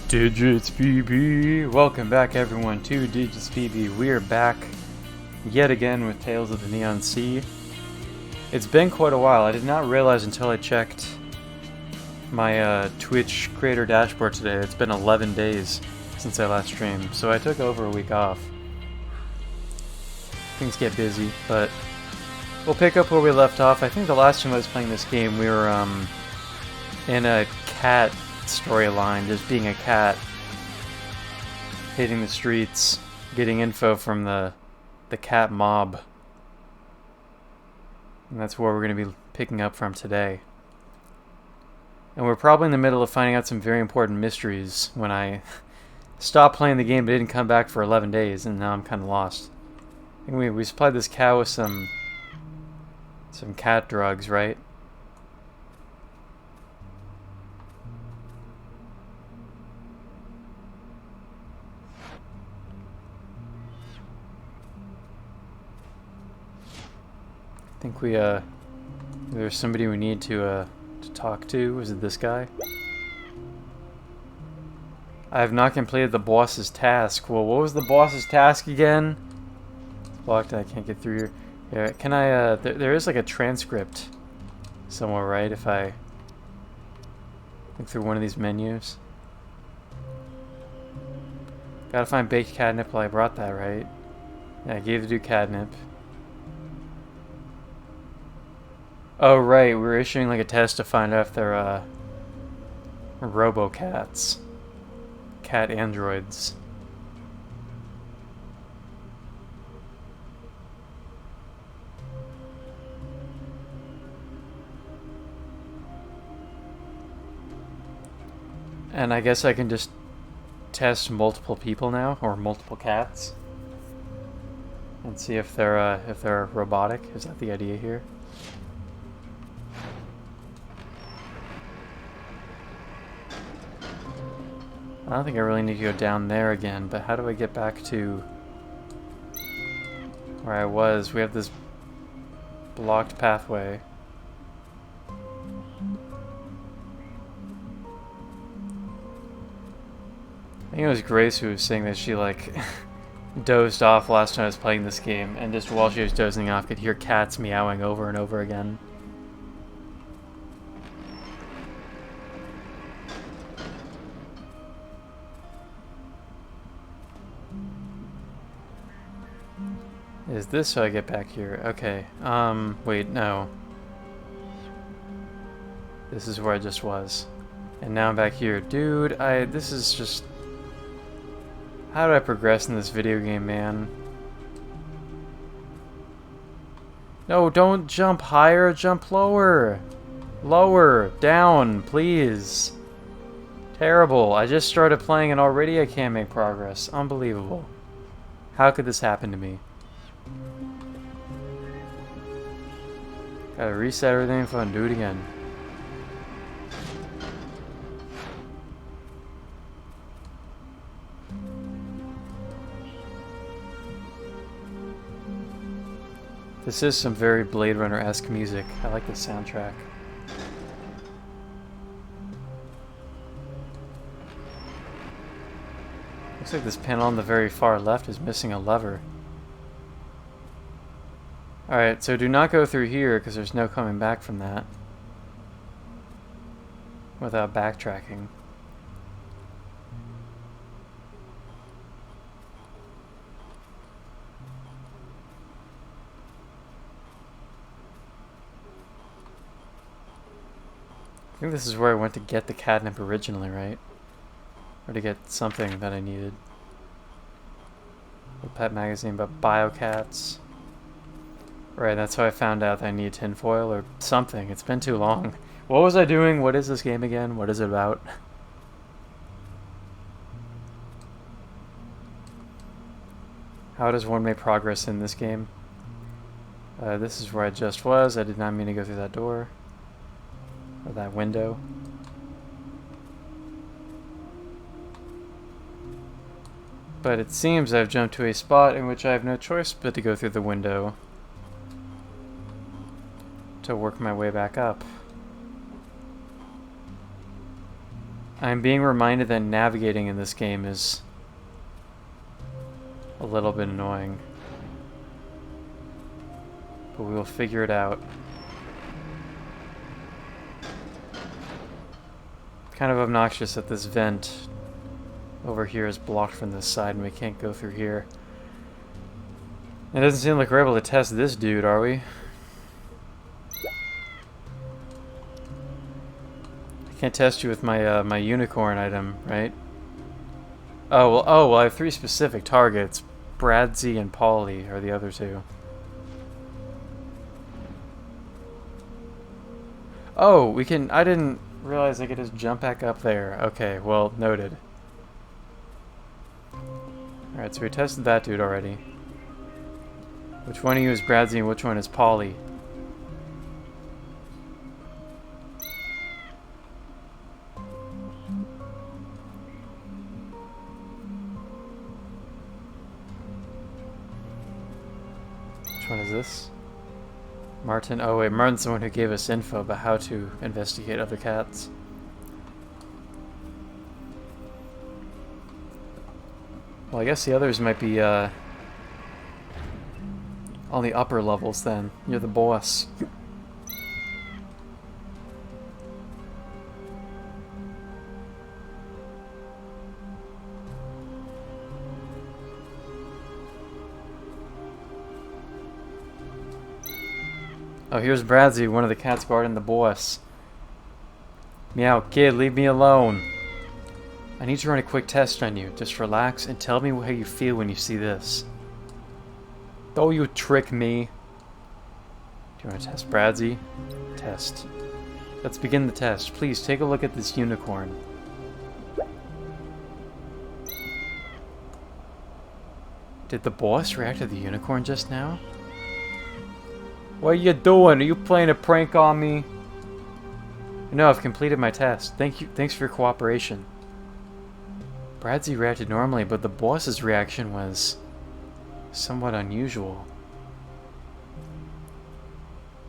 Digits PB! Welcome back everyone to Digits PB. We are back yet again with Tales of the Neon Sea. It's been quite a while. I did not realize until I checked my Twitch creator dashboard today. It's been 11 days since I last streamed, so I took over a week off. Things get busy, but we'll pick up where we left off. I think the last time I was playing this game we were in a cat storyline, just being a cat, hitting the streets, getting info from the cat mob. And that's where we're going to be picking up from today. And we're probably in the middle of finding out some very important mysteries when I stopped playing the game but didn't come back for 11 days, and now I'm kind of lost. I think we supplied this cow with some cat drugs, right? I think there's somebody we need to talk to. Was it this guy? I have not completed the boss's task. Well, what was the boss's task again? It's blocked. I can't get through here. Can I? There is like a transcript somewhere, right? If I look through one of these menus. Gotta find baked catnip. Well, I brought that, right? Yeah, I gave the dude catnip. Oh right, we were issuing like a test to find out if they're RoboCats. Cat androids. And I guess I can just test multiple people now, or multiple cats, and see if they're robotic. Is that the idea here? I don't think I really need to go down there again, but how do I get back to where I was? We have this blocked pathway. I think it was Grace who was saying that she like dozed off last time I was playing this game, and just while she was dozing off could hear cats meowing over and over again. Is this how I get back here? Okay. Wait, no. This is where I just was. And now I'm back here. Dude, this is just... How do I progress in this video game, man? No, don't jump higher, jump lower. Lower, down, please. Terrible. I just started playing and already I can't make progress. Unbelievable. How could this happen to me? Gotta reset everything if I do it again. This is some very Blade Runner-esque music. I like the soundtrack. Looks like this panel on the very far left is missing a lever. Alright, so do not go through here because there's no coming back from that without backtracking. I think this is where I went to get the catnip originally, right? Or to get something that I needed. A pet magazine about biocats. Right, that's how I found out that I need tinfoil or something. It's been too long. What was I doing? What is this game again? What is it about? How does one make progress in this game? This is where I just was. I did not mean to go through that door. Or that window. But it seems I've jumped to a spot in which I have no choice but to go through the window to work my way back up. I'm being reminded that navigating in this game is a little bit annoying. But we will figure it out. Kind of obnoxious that this vent over here is blocked from this side and we can't go through here. It doesn't seem like we're able to test this dude, are we? I can't test you with my my unicorn item, right? Oh well, I have 3 specific targets. Bradzi and Polly are the other 2. Oh, we can. I didn't realize I could just jump back up there. Okay, well, noted. Alright, so we tested that dude already. Which one of you is Bradzi and which one is Polly? Which one is this? Martin. Oh wait, Martin's the one who gave us info about how to investigate other cats. Well, I guess the others might be on the upper levels then. You're the boss. Oh, here's Bradzi, one of the cats guarding the boss. Meow, kid, leave me alone. I need to run a quick test on you. Just relax and tell me how you feel when you see this. Don't you trick me. Do you want to test Bradzi? Test. Let's begin the test. Please take a look at this unicorn. Did the boss react to the unicorn just now? What are you doing? Are you playing a prank on me? No, I've completed my test. Thanks for your cooperation. Bradzi reacted normally, but the boss's reaction was somewhat unusual.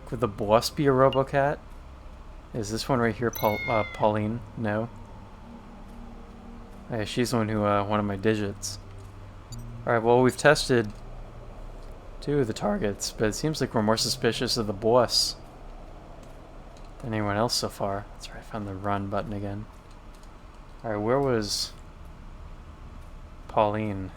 Could the boss be a Robocat? Is this one right here Pauline? No. Yeah, she's the one who wanted my digits. Alright, well, we've tested 2 of the targets, but it seems like we're more suspicious of the boss than anyone else so far. That's right, I found the run button again. Alright, where was Pauline?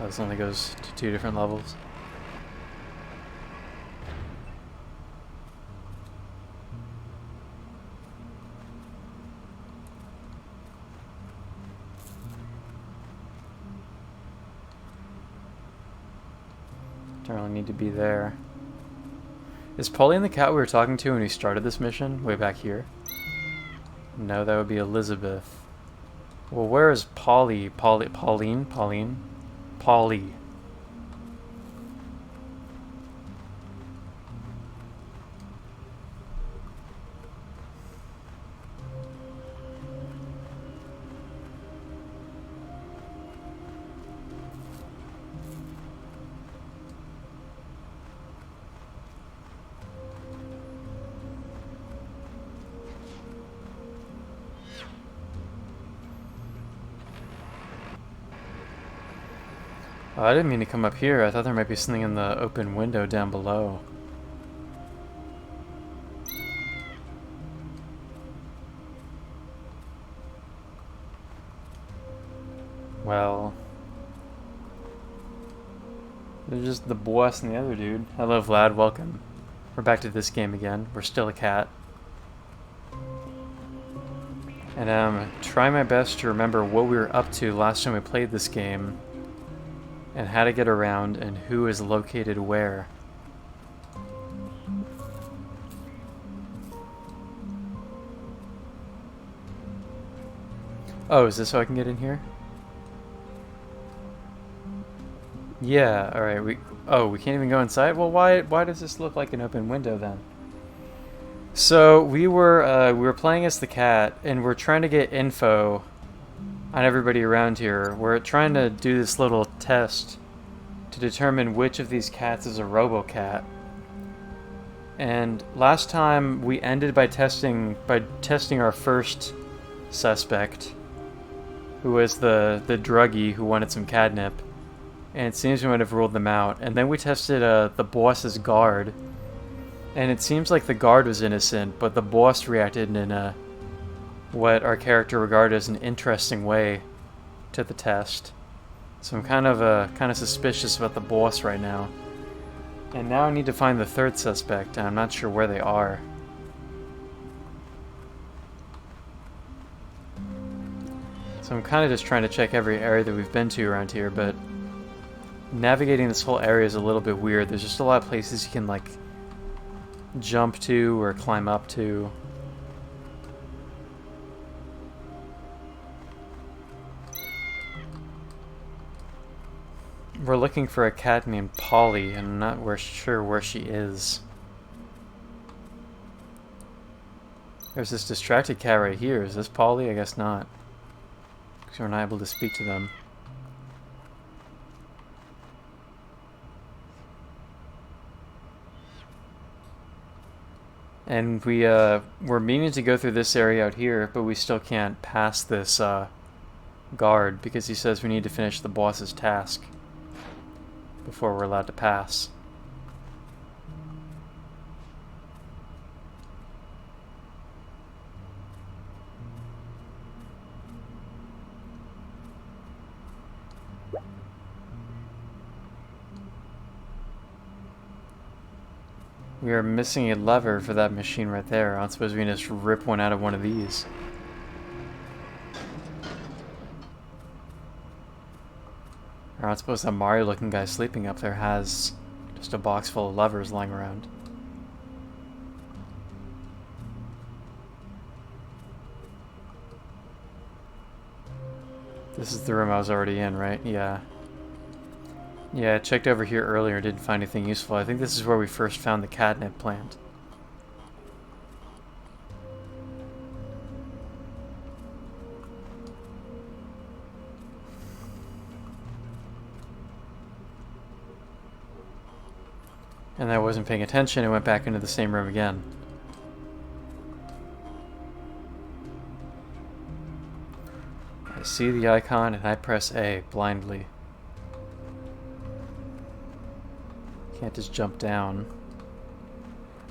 Oh, this only goes to 2 different levels. Don't really need to be there. Is Pauline the cat we were talking to when we started this mission? Way back here? No, that would be Elizabeth. Well, where is Pauline? Polly. Oh, I didn't mean to come up here. I thought there might be something in the open window down below. Well, there's just the boss and the other dude. Hello, Vlad. Welcome. We're back to this game again. We're still a cat. And try my best to remember what we were up to last time we played this game, and how to get around, and who is located where. Oh, is this how I can get in here? Yeah, alright, we can't even go inside? Well, why does this look like an open window then? So, we were playing as the cat, and we're trying to get info on everybody around here. We're trying to do this little test to determine which of these cats is a RoboCat. And last time we ended by testing our first suspect, who was the druggie who wanted some catnip, and it seems we might have ruled them out. And then we tested the boss's guard, and it seems like the guard was innocent, but the boss reacted in a what our character regarded as an interesting way to the test. So I'm kind of suspicious about the boss right now. And now I need to find the third suspect, and I'm not sure where they are. So I'm kind of just trying to check every area that we've been to around here, but navigating this whole area is a little bit weird. There's just a lot of places you can, like, jump to or climb up to. We're looking for a cat named Polly, and I'm not sure where she is. There's this distracted cat right here. Is this Polly? I guess not, because we're not able to speak to them. And we're meaning to go through this area out here, but we still can't pass this guard because he says we need to finish the boss's task before we're allowed to pass. We are missing a lever for that machine right there. I don't suppose we can just rip one out of one of these. Or I don't suppose that Mario-looking guy sleeping up there has just a box full of levers lying around. This is the room I was already in, right? Yeah. Yeah, I checked over here earlier and didn't find anything useful. I think this is where we first found the catnip plant. And I wasn't paying attention and went back into the same room again. I see the icon and I press A blindly. Can't just jump down.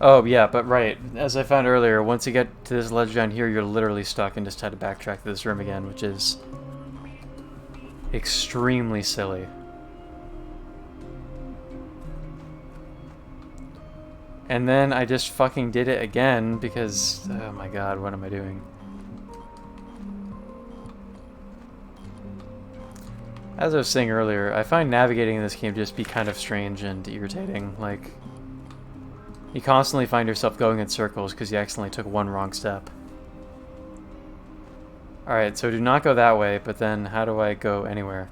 Oh yeah, but right, as I found earlier, once you get to this ledge down here, you're literally stuck and just had to backtrack to this room again, which is extremely silly. And then I just fucking did it again because, oh my god, what am I doing? As I was saying earlier, I find navigating in this game just be kind of strange and irritating. Like, you constantly find yourself going in circles because you accidentally took one wrong step. Alright, so do not go that way, but then how do I go anywhere?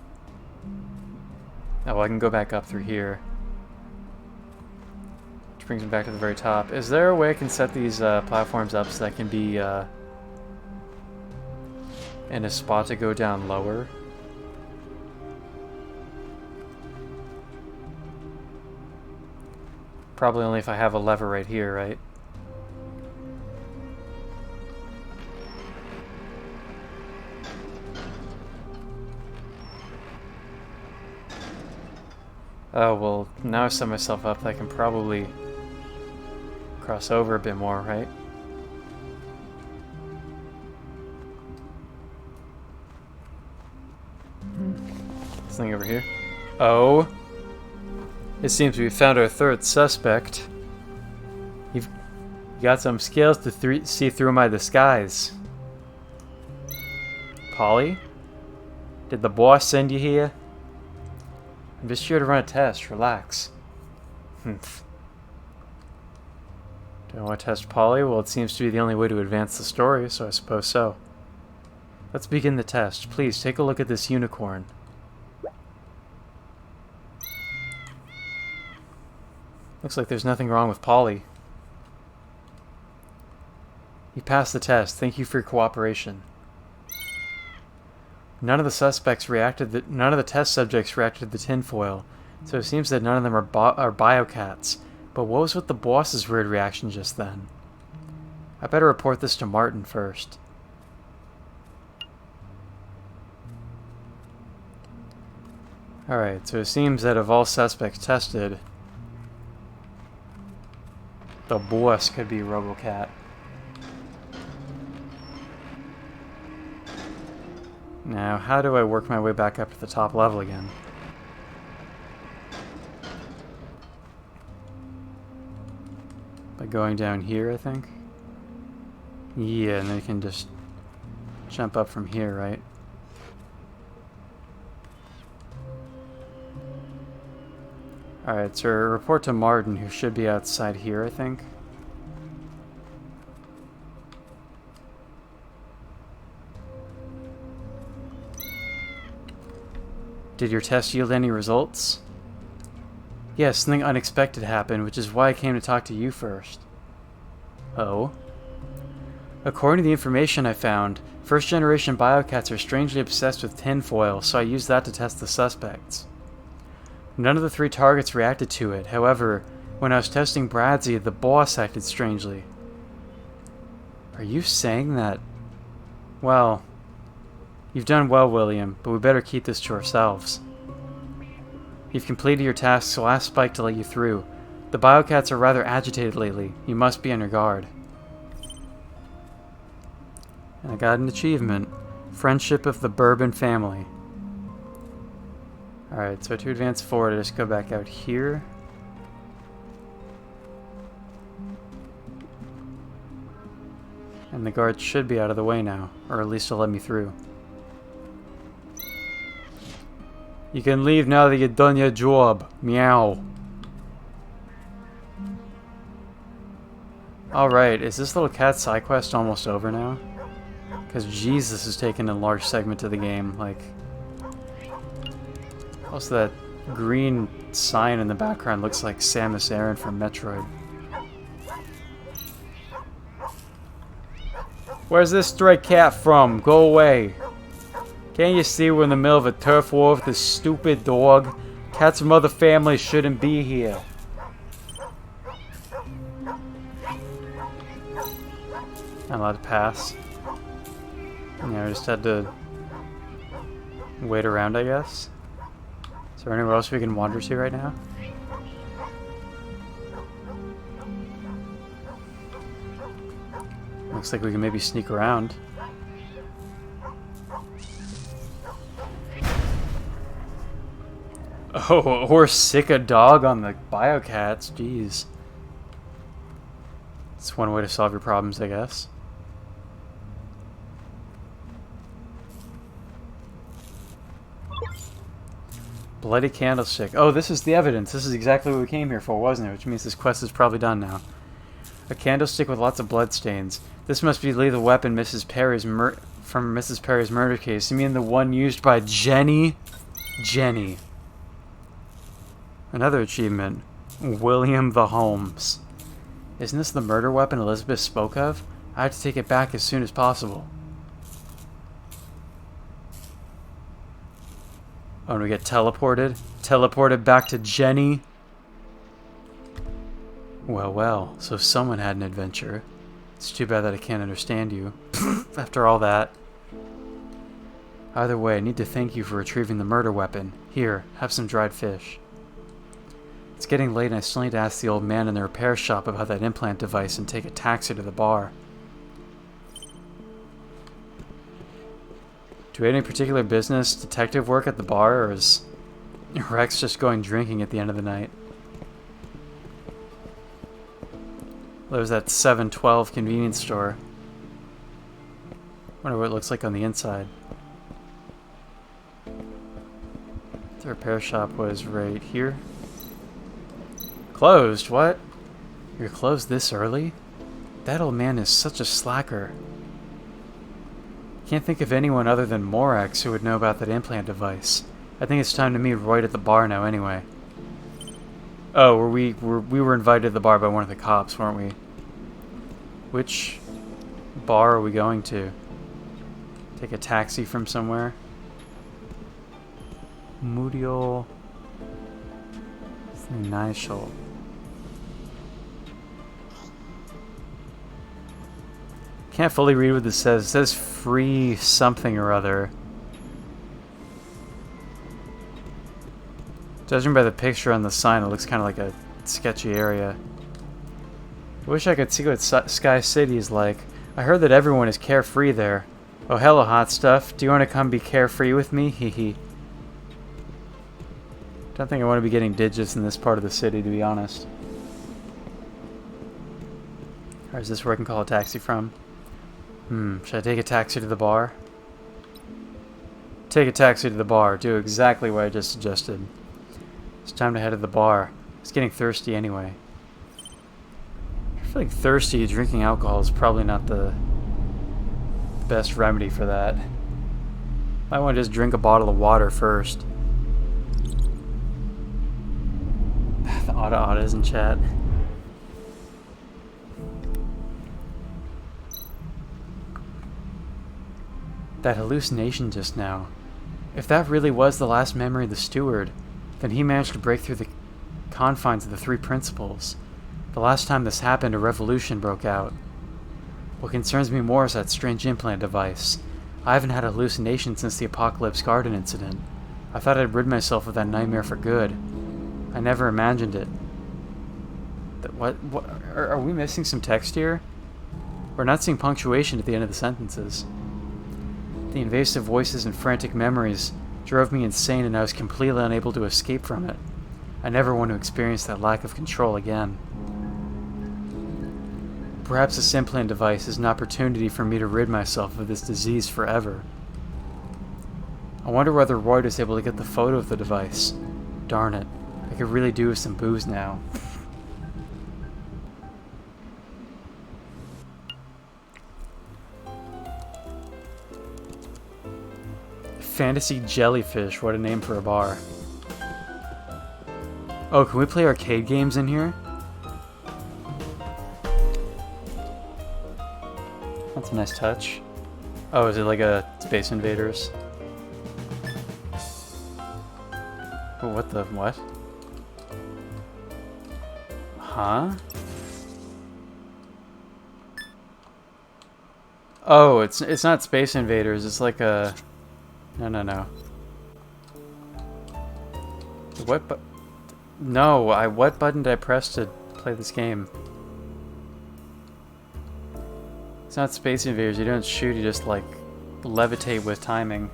Oh, well, I can go back up through here. Which brings me back to the very top. Is there a way I can set these platforms up so that can be in a spot to go down lower? Probably only if I have a lever right here, right? Oh, well, now I set myself up, I can probably cross over a bit more, right? This thing over here. Oh! It seems we found our third suspect. You've got some skills to see through my disguise. Polly? Did the boss send you here? I'm just here to run a test. Relax. Do I want to test Polly? Well, it seems to be the only way to advance the story, so I suppose so. Let's begin the test. Please, take a look at this unicorn. Looks like there's nothing wrong with Polly. You passed the test. Thank you for your cooperation. None of the test subjects reacted to the tinfoil. So it seems that none of them are biocats. But what was with the boss's weird reaction just then? I better report this to Martin first. Alright, so it seems that of all suspects tested, the boss could be Robocat. Now, how do I work my way back up to the top level again? By going down here, I think? Yeah, and then you can just jump up from here, right? Alright, so report to Martin, who should be outside here, I think. Did your test yield any results? Yes, something unexpected happened, which is why I came to talk to you first. Oh? According to the information I found, first-generation biocats are strangely obsessed with tinfoil, so I used that to test the suspects. None of the 3 targets reacted to it. However, when I was testing Bradsy, the boss acted strangely. Are you saying that... Well, you've done well, William, but we better keep this to ourselves. You've completed your task, so I asked Spike to let you through. The biocats are rather agitated lately. You must be on your guard. And I got an achievement. Friendship of the Bourbon Family. Alright, so to advance forward, I just go back out here. And the guard should be out of the way now, or at least they'll let me through. You can leave now that you've done your job. Meow. Alright, is this little cat side quest almost over now? Because Jesus has taken a large segment of the game, like... Also, that green sign in the background looks like Samus Aran from Metroid. Where's this stray cat from? Go away. Can't you see we're in the middle of a turf war with this stupid dog? Cats from other families shouldn't be here. I'm allowed to pass. Yeah, I just had to wait around, I guess. Is there anywhere else we can wander to right now? Looks like we can maybe sneak around. Oh, or sick a dog on the biocats. Jeez. It's one way to solve your problems, I guess. Bloody candlestick. Oh, this is the evidence. This is exactly what we came here for, wasn't it? Which means this quest is probably done now. A candlestick with lots of bloodstains. This must be the lethal weapon Mrs. Perry's from Mrs. Perry's murder case. You mean the one used by Jenny? Jenny. Another achievement. William the Holmes. Isn't this the murder weapon Elizabeth spoke of? I have to take it back as soon as possible. Oh, and we get teleported? Teleported back to Jenny? Well, well, so someone had an adventure. It's too bad that I can't understand you. After all that. Either way, I need to thank you for retrieving the murder weapon. Here, have some dried fish. It's getting late and I still need to ask the old man in the repair shop about that implant device and take a taxi to the bar. Do we have any particular business, detective work at the bar, or is Rex just going drinking at the end of the night? There's that 712 convenience store. Wonder what it looks like on the inside. The repair shop was right here. Closed? What? You're closed this early? That old man is such a slacker. Can't think of anyone other than Morax who would know about that implant device. I think it's time to meet Roy at the bar now anyway. Oh, we were invited to the bar by one of the cops, weren't we? Which bar are we going to? Take a taxi from somewhere? Moodyol. Nigel. Can't fully read what this says. It says free something or other. Judging by the picture on the sign, it looks kind of like a sketchy area. I wish I could see what Sky City is like. I heard that everyone is carefree there. Oh, hello, hot stuff. Do you want to come be carefree with me? Hee hee. Don't think I want to be getting digits in this part of the city, to be honest. Or is this where I can call a taxi from? Should I take a taxi to the bar? Take a taxi to the bar. Do exactly what I just suggested. It's time to head to the bar. It's getting thirsty anyway. If you're feeling thirsty, drinking alcohol is probably not the best remedy for that. I want to just drink a bottle of water first. The Otta is in chat. That hallucination just now. If that really was the last memory of the steward, then he managed to break through the confines of the three principles. The last time this happened, a revolution broke out. What concerns me more is that strange implant device. I haven't had a hallucination since the Apocalypse Garden incident. I thought I'd rid myself of that nightmare for good. I never imagined it. What are we missing some text here? We're not seeing punctuation at the end of the sentences. The invasive voices and frantic memories drove me insane, and I was completely unable to escape from it. I never want to experience that lack of control again. Perhaps this implant device is an opportunity for me to rid myself of this disease forever. I wonder whether Roy was able to get the photo of the device. Darn it. I could really do with some booze now. Fantasy Jellyfish, what a name for a bar. Oh, can we play arcade games in here? That's a nice touch. Oh, is it like a Space Invaders? Oh, what? Huh? Oh, it's not Space Invaders, it's like a... No. What button did I press to play this game? It's not Space Invaders, you don't shoot, you just like levitate with timing.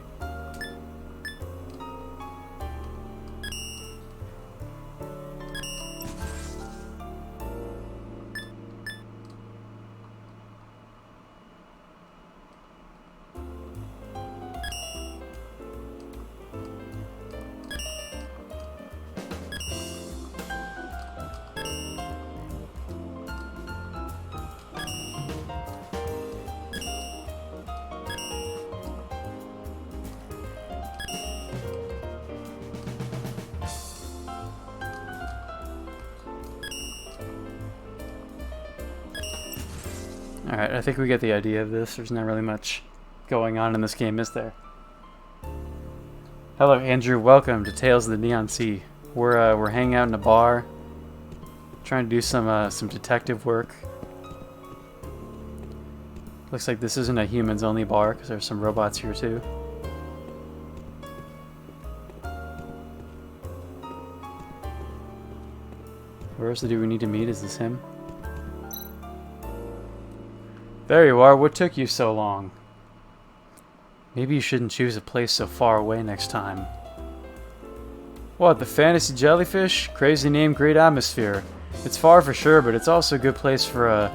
Alright, I think we get the idea of this. There's not really much going on in this game, is there? Hello, Andrew. Welcome to Tales of the Neon Sea. We're hanging out in a bar, trying to do some detective work. Looks like this isn't a humans-only bar, because there's some robots here too. Where's the dude we need to meet? Is this him? There you are. What took you so long? Maybe you shouldn't choose a place so far away next time. What, the Fantasy Jellyfish? Crazy name, great atmosphere. It's far for sure, but it's also a good place for a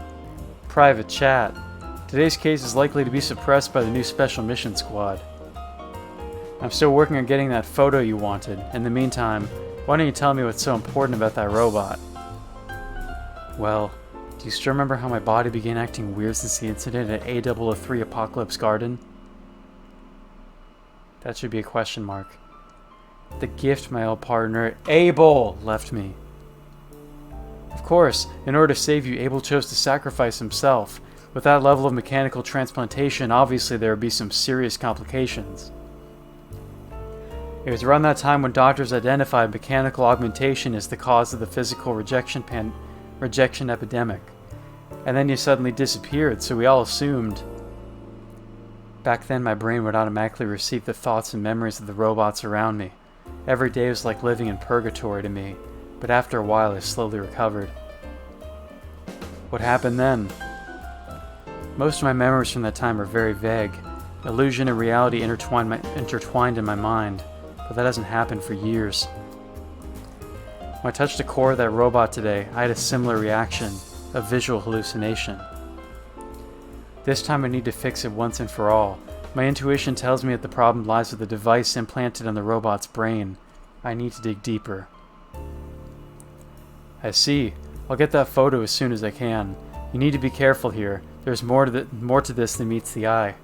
private chat. Today's case is likely to be suppressed by the new Special Mission Squad. I'm still working on getting that photo you wanted. In the meantime, why don't you tell me what's so important about that robot? Well, do you still remember how my body began acting weird since the incident at A003 Apocalypse Garden? That should be a question mark. The gift my old partner, Abel, left me. Of course, in order to save you, Abel chose to sacrifice himself. With that level of mechanical transplantation, obviously there would be some serious complications. It was around that time when doctors identified mechanical augmentation as the cause of the physical rejection epidemic. And then you suddenly disappeared, so we all assumed. Back then, my brain would automatically receive the thoughts and memories of the robots around me. Every day was like living in purgatory to me, but after a while I slowly recovered. What happened then? Most of my memories from that time are very vague. Illusion and reality intertwined in my mind, but that hasn't happened for years. When I touched the core of that robot today, I had a similar reaction, a visual hallucination. This time I need to fix it once and for all. My intuition tells me that the problem lies with the device implanted on the robot's brain. I need to dig deeper. I see. I'll get that photo as soon as I can. You need to be careful here. There's more to this than meets the eye.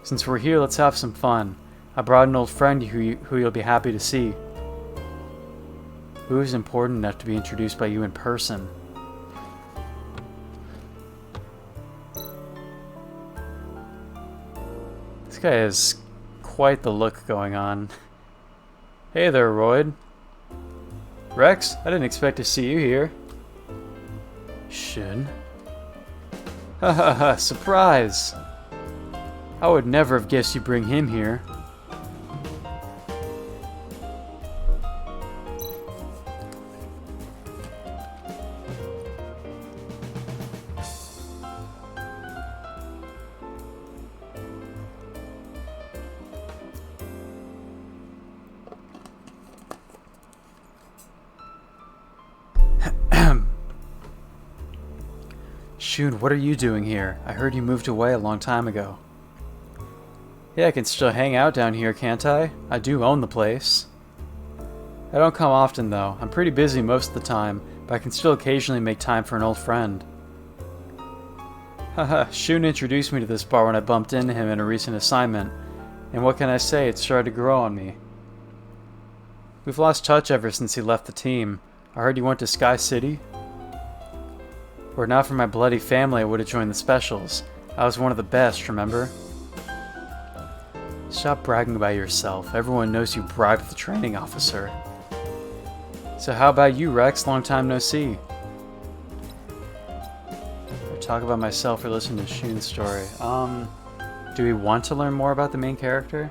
Since we're here, let's have some fun. I brought an old friend who you'll be happy to see. Who is important enough to be introduced by you in person? This guy has quite the look going on. Hey there, Royd. Rex, I didn't expect to see you here. Shin. Ha ha ha, surprise! I would never have guessed you'd bring him here. Shun, what are you doing here? I heard you moved away a long time ago. Yeah, I can still hang out down here, can't I? I do own the place. I don't come often, though. I'm pretty busy most of the time, but I can still occasionally make time for an old friend. Haha, Shun introduced me to this bar when I bumped into him in a recent assignment, and what can I say, it started to grow on me. We've lost touch ever since he left the team. I heard you went to Sky City? Were it not for my bloody family, I would have joined the specials. I was one of the best, remember? Stop bragging about yourself. Everyone knows you bribed the training officer. So how about you, Rex? Long time no see. Or talk about myself or listen to Shun's story. Do we want to learn more about the main character?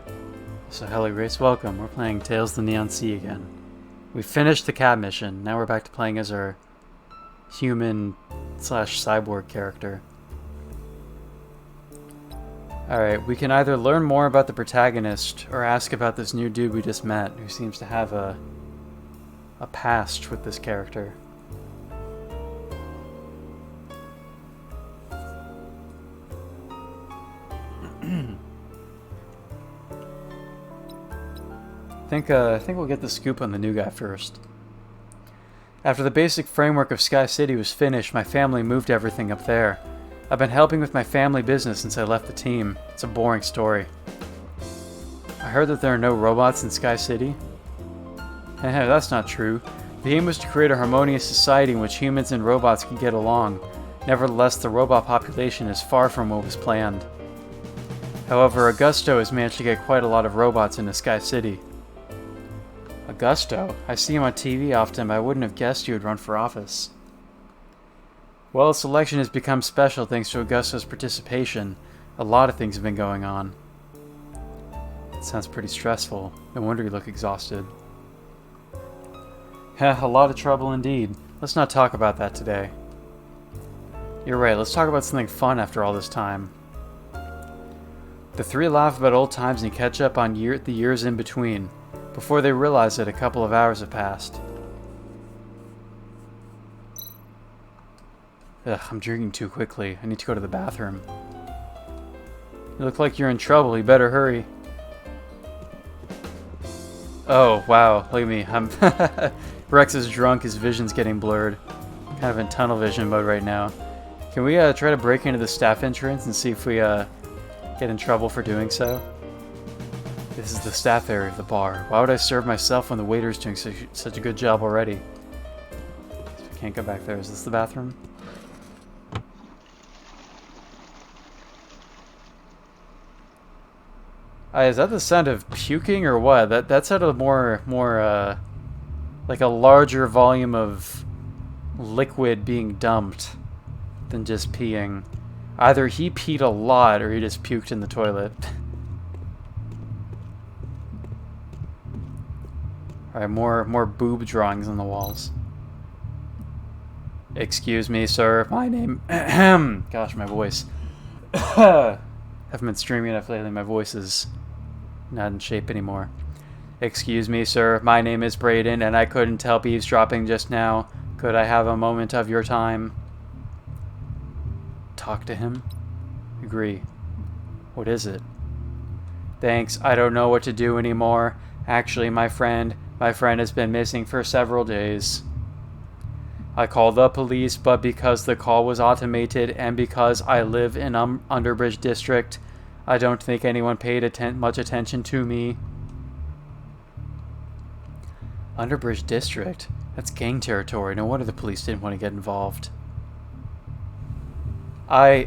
So Heli Grace, welcome. We're playing Tales of the Neon Sea again. We finished the cat mission. Now we're back to playing as our human/cyborg character. Alright, we can either learn more about the protagonist or ask about this new dude we just met who seems to have a past with this character. I think we'll get the scoop on the new guy first. After the basic framework of Sky City was finished, my family moved everything up there. I've been helping with my family business since I left the team. It's a boring story. I heard that there are no robots in Sky City. That's not true. The aim was to create a harmonious society in which humans and robots can get along. Nevertheless, the robot population is far from what was planned. However, Augusto has managed to get quite a lot of robots into Sky City. Augusto? I see him on TV often, but I wouldn't have guessed you would run for office. Well, his selection has become special thanks to Augusto's participation. A lot of things have been going on. It sounds pretty stressful. No wonder you look exhausted. A lot of trouble indeed. Let's not talk about that today. You're right, let's talk about something fun after all this time. The three laugh about old times and catch up on the years in between. Before they realize it, a couple of hours have passed. Ugh, I'm drinking too quickly. I need to go to the bathroom. You look like you're in trouble. You better hurry. Oh, wow. Look at me. Rex is drunk. His vision's getting blurred. Kind of in tunnel vision mode right now. Can we try to break into the staff entrance and see if we get in trouble for doing so? This is the staff area of the bar. Why would I serve myself when the waiter's doing such a good job already? So we can't go back there. Is this the bathroom? Is that the sound of puking or what? That sounded more like a larger volume of liquid being dumped than just peeing. Either he peed a lot or he just puked in the toilet. Alright, more boob drawings on the walls. Excuse me, sir. My name... Gosh, my voice. Haven't been streaming enough lately. My voice is not in shape anymore. Excuse me, sir. My name is Braden, and I couldn't help eavesdropping just now. Could I have a moment of your time? Talk to him? Agree. What is it? Thanks. I don't know what to do anymore. Actually, my friend has been missing for several days. I called the police, but because the call was automated and because I live in Underbridge District, I don't think anyone paid much attention to me. Underbridge District? That's gang territory. No wonder the police didn't want to get involved.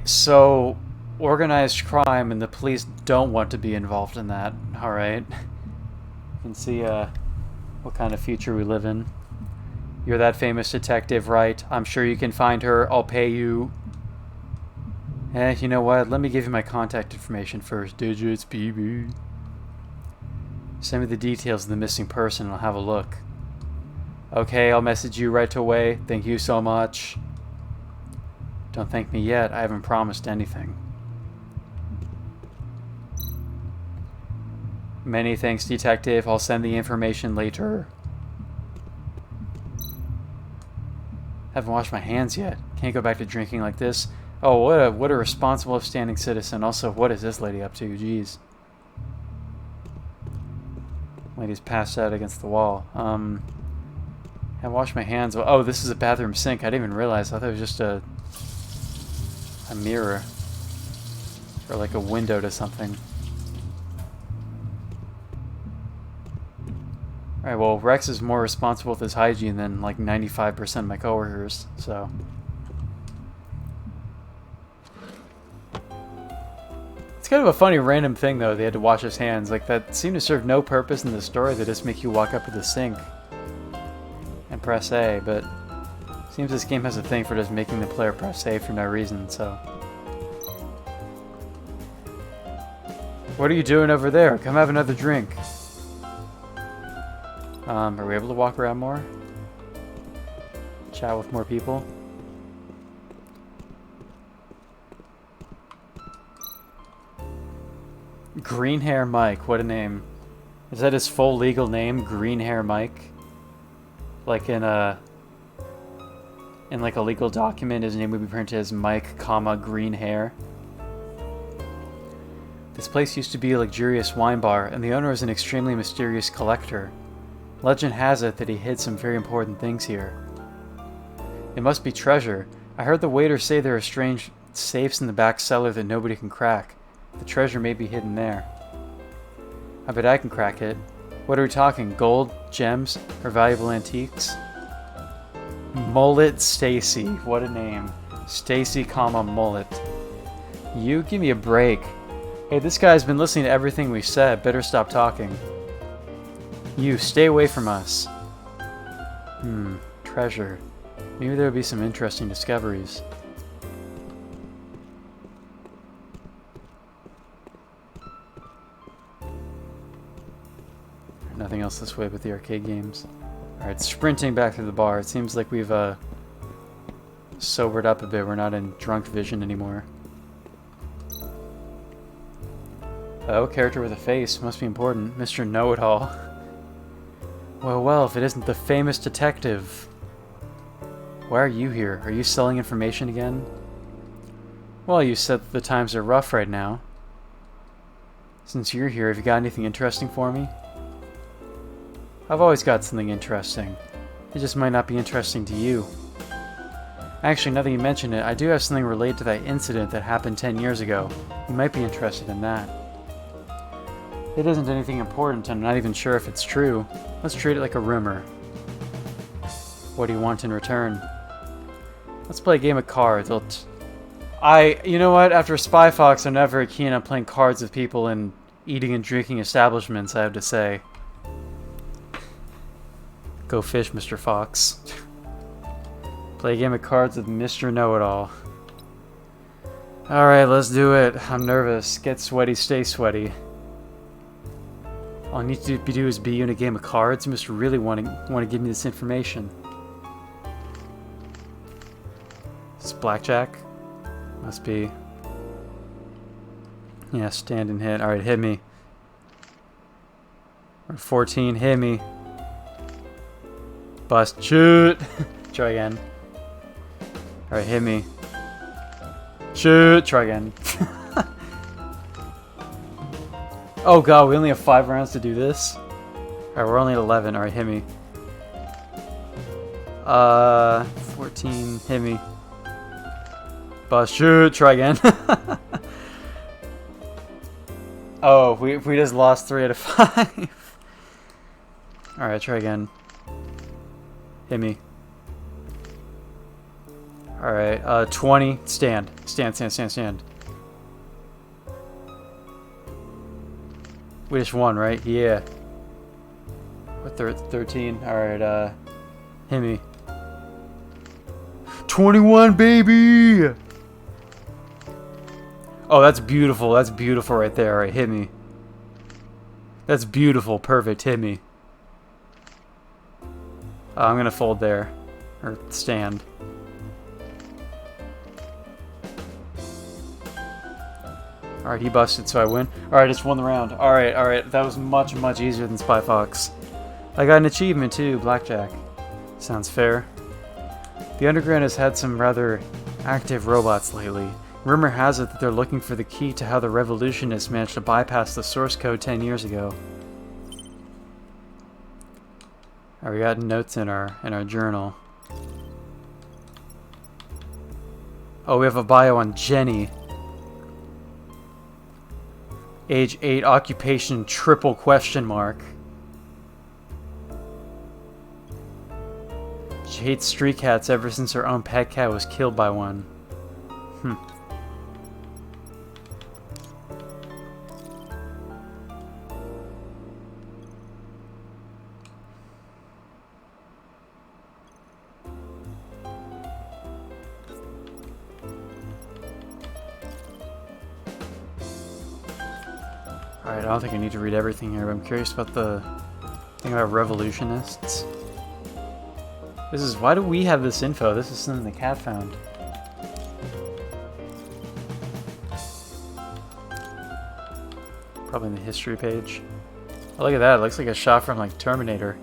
So, organized crime and the police don't want to be involved in that. Alright. You can see what kind of future we live in. You're that famous detective, right? I'm sure you can find her. I'll pay you. You know what? Let me give you my contact information first. Digits, BB. Send me the details of the missing person and I'll have a look. Okay, I'll message you right away. Thank you so much. Don't thank me yet. I haven't promised anything. Many thanks, detective. I'll send the information later. Haven't washed my hands yet. Can't go back to drinking like this. Oh, what a responsible, upstanding citizen. Also, what is this lady up to? Jeez. Lady's passed out against the wall. I washed my hands. Oh, this is a bathroom sink. I didn't even realize. I thought it was just a mirror. Or like a window to something. Alright, well, Rex is more responsible with his hygiene than like 95% of my coworkers, so... It's kind of a funny random thing, though, they had to wash his hands. Like, that seemed to serve no purpose in the story. They just make you walk up to the sink and press A, but it seems this game has a thing for just making the player press A for no reason, so... What are you doing over there? Come have another drink. Are we able to walk around more? Chat with more people? Green Hair Mike, what a name. Is that his full legal name? Green Hair Mike? Like in like a legal document, his name would be printed as Mike, comma, Green Hair. This place used to be a luxurious wine bar, and the owner is an extremely mysterious collector. Legend has it that he hid some very important things here. It must be treasure. I heard the waiter say there are strange safes in the back cellar that nobody can crack. The treasure may be hidden there. I bet I can crack it. What are we talking? Gold, gems, or valuable antiques? Mullet Stacy. What a name. Stacy, comma, Mullet. You? Give me a break. Hey, this guy's been listening to everything we said. Better stop talking. You, stay away from us. Treasure. Maybe there would be some interesting discoveries. Nothing else this way but the arcade games. Alright, sprinting back to the bar. It seems like we've sobered up a bit. We're not in drunk vision anymore. Oh, character with a face. Must be important. Mr. Know-It-All. Well, if it isn't the famous detective. Why are you here? Are you selling information again? Well, you said that the times are rough right now. Since you're here, have you got anything interesting for me? I've always got something interesting. It just might not be interesting to you. Actually, now that you mention it, I do have something related to that incident that happened 10 years ago. You might be interested in that. It isn't anything important, I'm not even sure if it's true. Let's treat it like a rumor. What do you want in return? Let's play a game of cards. You know what? After Spy Fox, I'm not very keen on playing cards with people in eating and drinking establishments, I have to say. Go fish, Mr. Fox. Play a game of cards with Mr. Know-It-All. Alright, let's do it. I'm nervous. Get sweaty, stay sweaty. All I need to do is be you in a game of cards. You must really want to give me this information. It's blackjack. Must be. Yeah, stand and hit. Alright, hit me. Or 14, hit me. Bust. Shoot! Try again. Alright, hit me. Shoot! Try again. Oh god, we only have 5 rounds to do this? Alright, we're only at 11. Alright, hit me. 14, hit me. Bust. Shoot! Try again. Oh, we just lost 3 out of 5. Alright, try again. Hit me. Alright, 20. Stand. Stand. We just won, right? Yeah. What, 13? Alright, hit me. 21, baby! Oh, that's beautiful. That's beautiful right there. Alright, hit me. That's beautiful. Perfect. Hit me. I'm gonna fold there. Or stand. Alright, he busted, so I win. Alright, I just won the round. Alright. That was much, much easier than Spy Fox. I got an achievement too, Blackjack. Sounds fair. The Underground has had some rather active robots lately. Rumor has it that they're looking for the key to how the revolutionists managed to bypass the source code 10 years ago. Alright, we got notes in our journal. Oh, we have a bio on Jenny. Age 8, occupation triple question mark. She hates street cats ever since her own pet cat was killed by one. Alright, I don't think I need to read everything here, but I'm curious about the thing about revolutionists. This is, why do we have this info? This is something the cat found. Probably in the history page. Oh, look at that, it looks like a shot from like Terminator.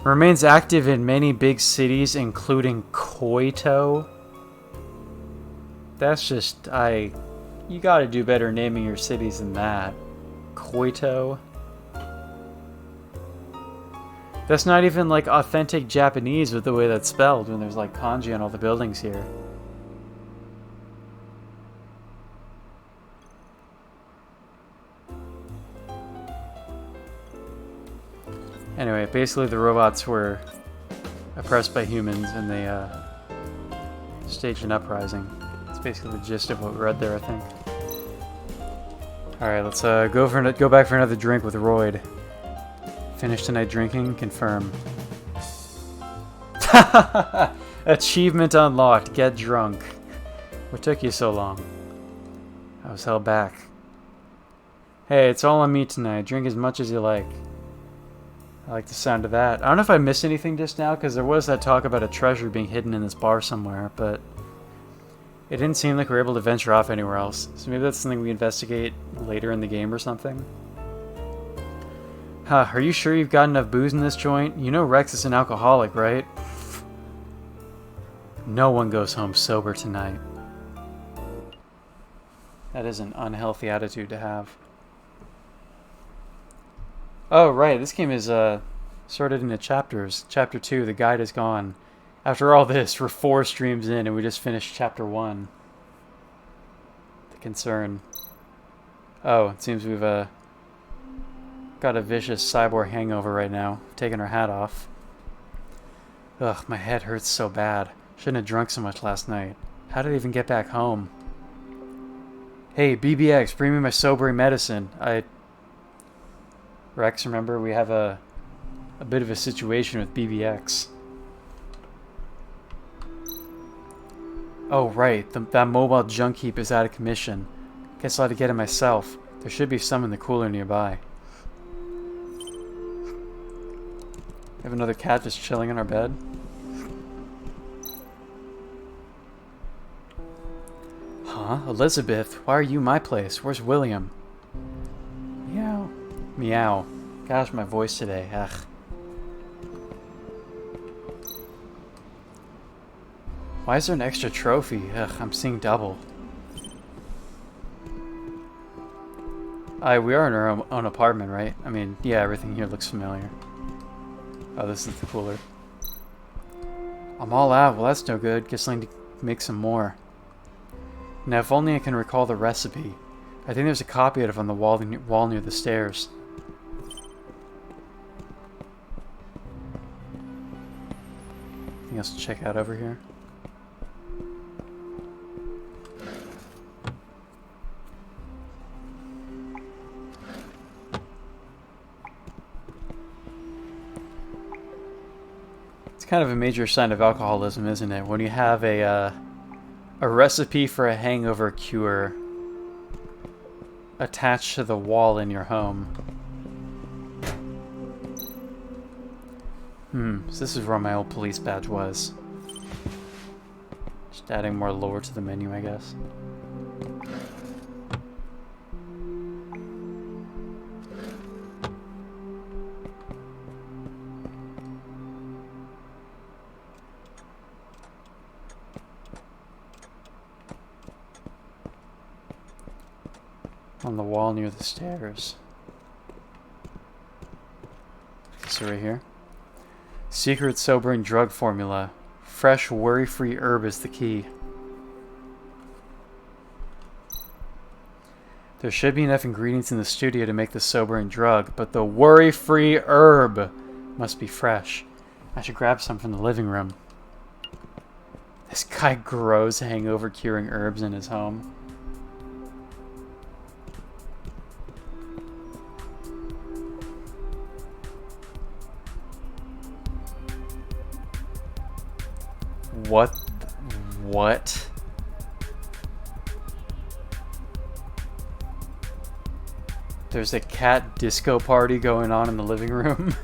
Remains active in many big cities, including Koito. That's just, you gotta do better naming your cities than that. Koito. That's not even like authentic Japanese with the way that's spelled when there's like kanji on all the buildings here. Anyway, basically the robots were oppressed by humans and they staged an uprising. That's basically the gist of what we read there, I think. Alright, let's go back for another drink with Royd. Finish tonight drinking? Confirm. Achievement unlocked. Get drunk. What took you so long? I was held back. Hey, it's all on me tonight. Drink as much as you like. I like the sound of that. I don't know if I missed anything just now, because there was that talk about a treasure being hidden in this bar somewhere, but it didn't seem like we were able to venture off anywhere else. So maybe that's something we investigate later in the game or something. Huh, are you sure you've got enough booze in this joint? You know Rex is an alcoholic, right? No one goes home sober tonight. That is an unhealthy attitude to have. Oh, right, this game is sorted into chapters. Chapter 2, the guide is gone. After all this, we're 4 streams in and we just finished Chapter 1. The concern. Oh, it seems we've got a vicious cyborg hangover right now. Taking our hat off. Ugh, my head hurts so bad. Shouldn't have drunk so much last night. How did I even get back home? Hey, BBX, bring me my sobering medicine. Rex, remember, we have a bit of a situation with BBX. Oh, right. That mobile junk heap is out of commission. Guess I'll have to get it myself. There should be some in the cooler nearby. We have another cat just chilling in our bed. Huh? Elizabeth, why are you my place? Where's William? Meow. Meow. Gosh, my voice today. Ugh. Why is there an extra trophy? Ugh, I'm seeing double. We are in our own apartment, right? I mean, yeah, everything here looks familiar. Oh, this is the cooler. I'm all out. Well, that's no good. Guess I need to make some more. Now, if only I can recall the recipe. I think there's a copy of it on the wall near the stairs. Anything else to check out over here? Kind of a major sign of alcoholism, isn't it? When you have a recipe for a hangover cure attached to the wall in your home. So this is where my old police badge was. Just adding more lore to the menu, I guess. On the wall near the stairs. So right here. Secret sobering drug formula. Fresh worry-free herb is the key. There should be enough ingredients in the studio to make the sobering drug, but the worry-free herb must be fresh. I should grab some from the living room. This guy grows hangover curing herbs in his home. What? There's a cat disco party going on in the living room.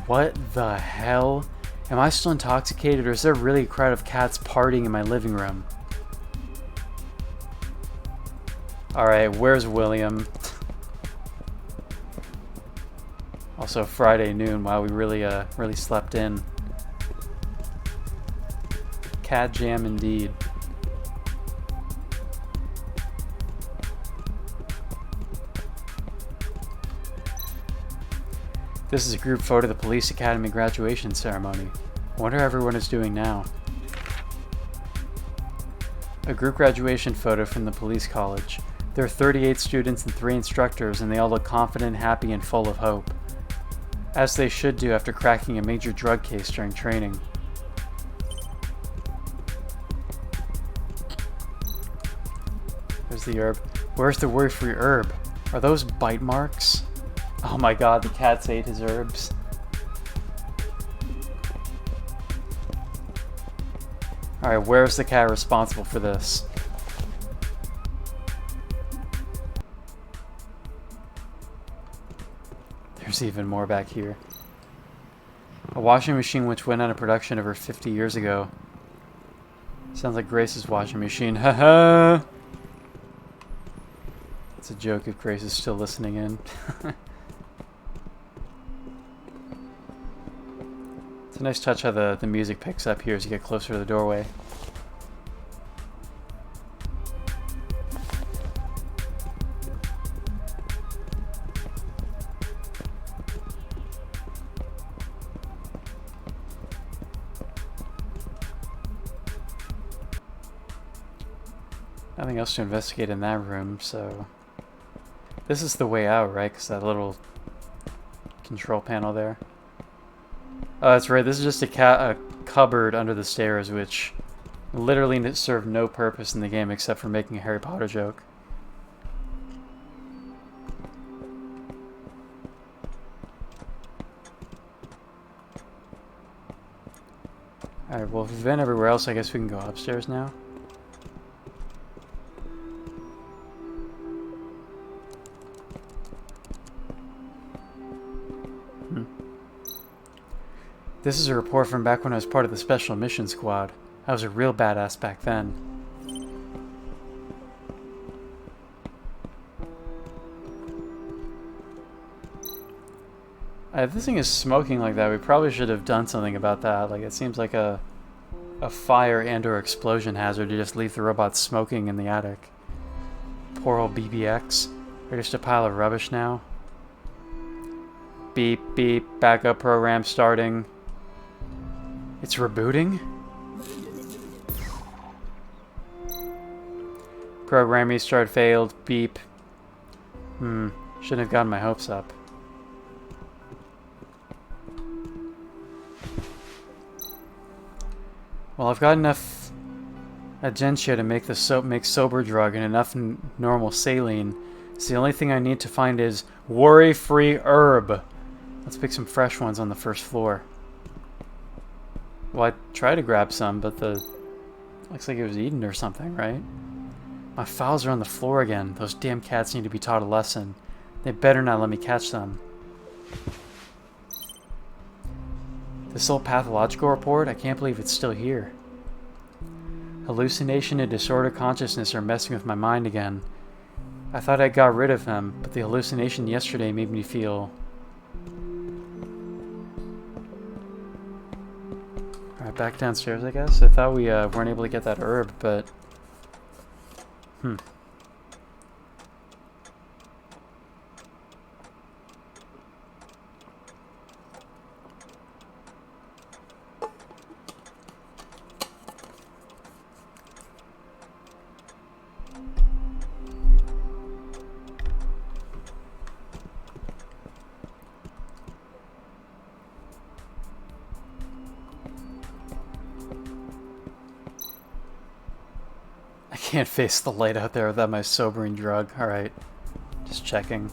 What the hell? Am I still intoxicated, or is there really a crowd of cats partying in my living room? Alright, where's William? Also Friday noon. Wow, we really slept in. Cat jam indeed. This is a group photo of the police academy graduation ceremony. I wonder how everyone is doing now. A group graduation photo from the police college. There are 38 students and 3 instructors, and they all look confident, happy, and full of hope. As they should do after cracking a major drug case during training. There's the herb. Where's the worry-free herb? Are those bite marks? Oh my god, the cats ate his herbs. Alright, where's the cat responsible for this? There's even more back here. A washing machine which went out of production over 50 years ago. Sounds like Grace's washing machine. Haha! It's a joke if Grace is still listening in. It's a nice touch how the music picks up here as you get closer to the doorway. Nothing else to investigate in that room, so... This is the way out, right? Because that little control panel there. Oh, that's right. This is just a cupboard under the stairs, which literally served no purpose in the game except for making a Harry Potter joke. Alright, well, if we've been everywhere else, I guess we can go upstairs now. This is a report from back when I was part of the Special Mission Squad. I was a real badass back then. If this thing is smoking like that, we probably should have done something about that. Like, it seems like a fire and/or explosion hazard to just leave the robot smoking in the attic. Poor old BBX. We're just a pile of rubbish now. Beep, beep, backup program starting. It's rebooting? Program restart failed. Beep. Shouldn't have gotten my hopes up. Well, I've got enough agentia to make make sober drug and enough normal saline. So the only thing I need to find is worry-free herb. Let's pick some fresh ones on the first floor. Well, I tried to grab some, but looks like it was eaten or something, right? My files are on the floor again. Those damn cats need to be taught a lesson. They better not let me catch them. This old pathological report, I can't believe it's still here. Hallucination and disordered consciousness are messing with my mind again. I thought I got rid of them, but the hallucination yesterday made me feel... Alright, back downstairs, I guess. I thought we weren't able to get that herb, but... I can't face the light out there without my sobering drug. Alright, just checking.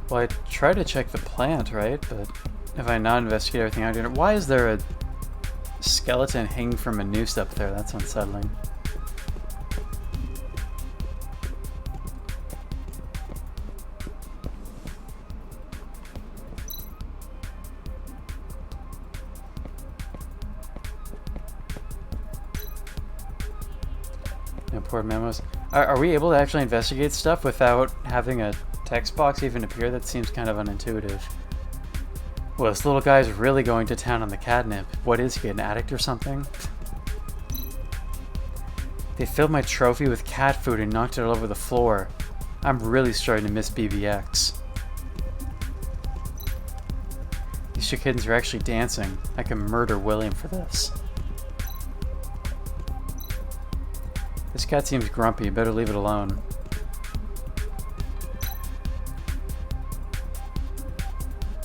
Well, I tried to check the plant, right? But if I not investigate everything out here... Why is there a skeleton hanging from a noose up there? That's unsettling. Import memos. Are we able to actually investigate stuff without having a text box even appear? That seems kind of unintuitive. Well, this little guy's really going to town on the catnip. What is he, an addict or something? They filled my trophy with cat food and knocked it all over the floor. I'm really starting to miss BBX. These two kittens are actually dancing. I can murder William for this. This cat seems grumpy, better leave it alone.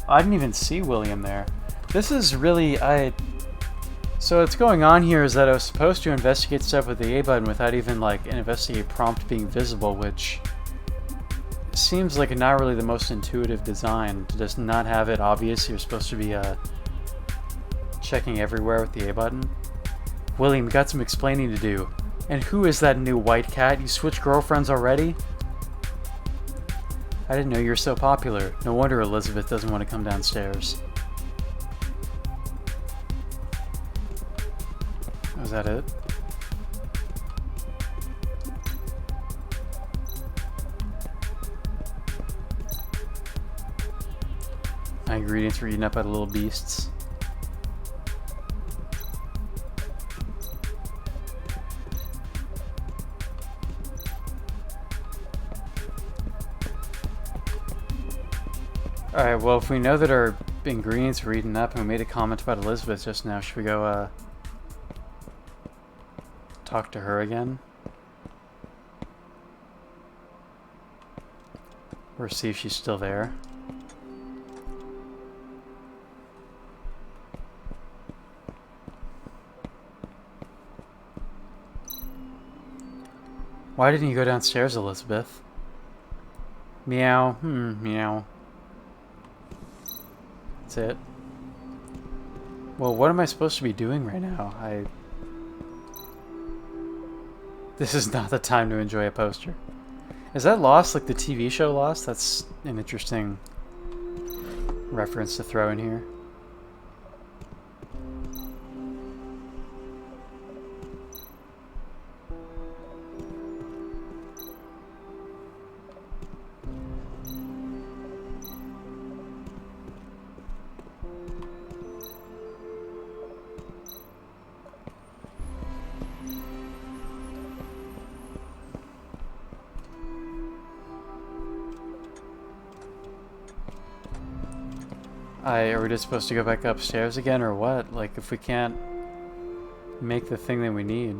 I didn't even see William there. This is really, So what's going on here is that I was supposed to investigate stuff with the A button without even like an investigate prompt being visible, which seems like not really the most intuitive design to just not have it obvious you're supposed to be checking everywhere with the A button. William, got some explaining to do. And who is that new white cat? You switched girlfriends already? I didn't know you were so popular. No wonder Elizabeth doesn't want to come downstairs. Was that it? My ingredients were eaten up by the little beasts. Alright, well, if we know that our ingredients were eaten up and we made a comment about Elizabeth just now, should we go, talk to her again. Or see if she's still there. Why didn't you go downstairs, Elizabeth? Meow. Meow. That's it. Well, what am I supposed to be doing right now? This is not the time to enjoy a poster. Is that Lost, like the TV show Lost? That's an interesting reference to throw in here. Are we just supposed to go back upstairs again, or what? Like, if we can't make the thing that we need.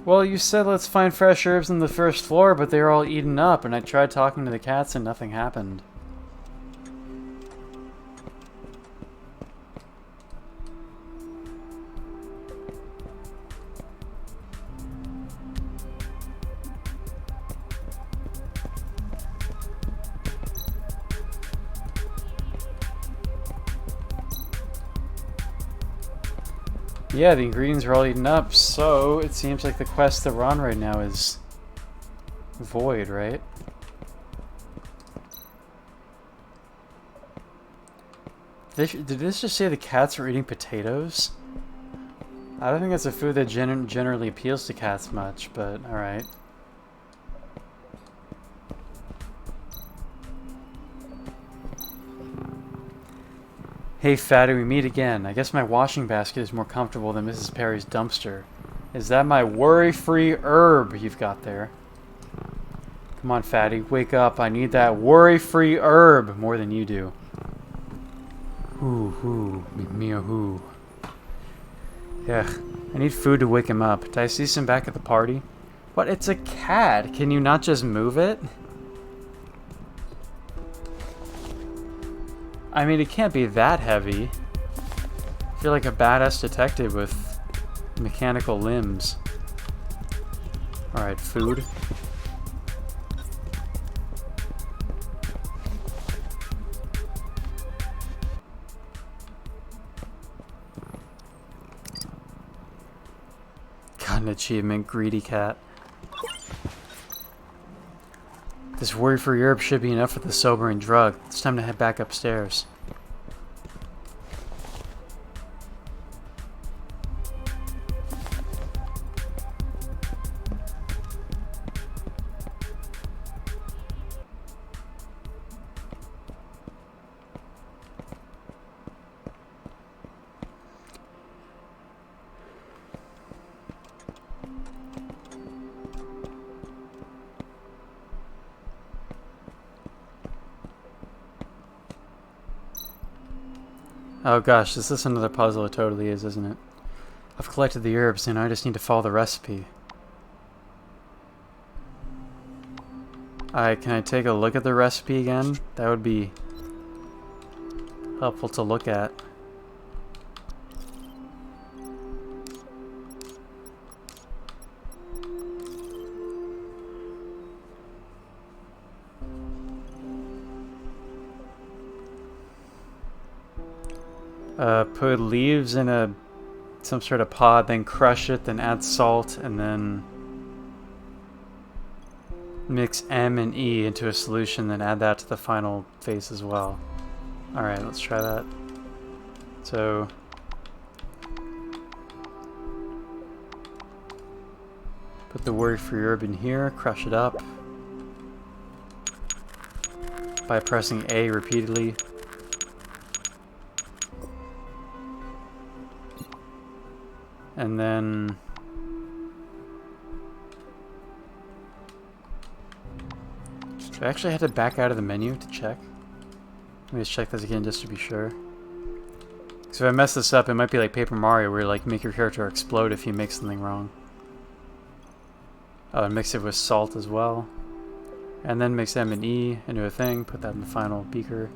Well, you said let's find fresh herbs on the first floor, but they were all eaten up, and I tried talking to the cats and nothing happened. Yeah, the ingredients are all eaten up, so it seems like the quest that we're on right now is void, right? Did this just say the cats were eating potatoes? I don't think that's a food that generally appeals to cats much, but alright. Hey fatty, we meet again. I guess my washing basket is more comfortable than Mrs. Perry's dumpster. Is that my worry-free herb you've got there? Come on, fatty, wake up. I need that worry-free herb more than you do. Hoo, me-hoo. Yeah, I need food to wake him up. Did I see some back at the party? What? It's a cat. Can you not just move it? I mean, it can't be that heavy. I feel like a badass detective with mechanical limbs. Alright, food. Got an achievement, greedy cat. This worry-free herb should be enough for the sobering drug. It's time to head back upstairs. Oh gosh, this is another puzzle. It totally is, isn't it? I've collected the herbs and I just need to follow the recipe. Can I take a look at the recipe again? That would be helpful to look at. Put leaves in some sort of pod, then crush it, then add salt, and then mix M and E into a solution, then add that to the final phase as well. Alright, let's try that. So put the worry-free herb in here, crush it up by pressing A repeatedly. And then Do I actually have to back out of the menu to check? Let me just check this again just to be sure. So if I mess this up, it might be like Paper Mario where you like make your character explode if you make something wrong. Oh, and mix it with salt as well. And then mix M and E into a thing, put that in the final beaker.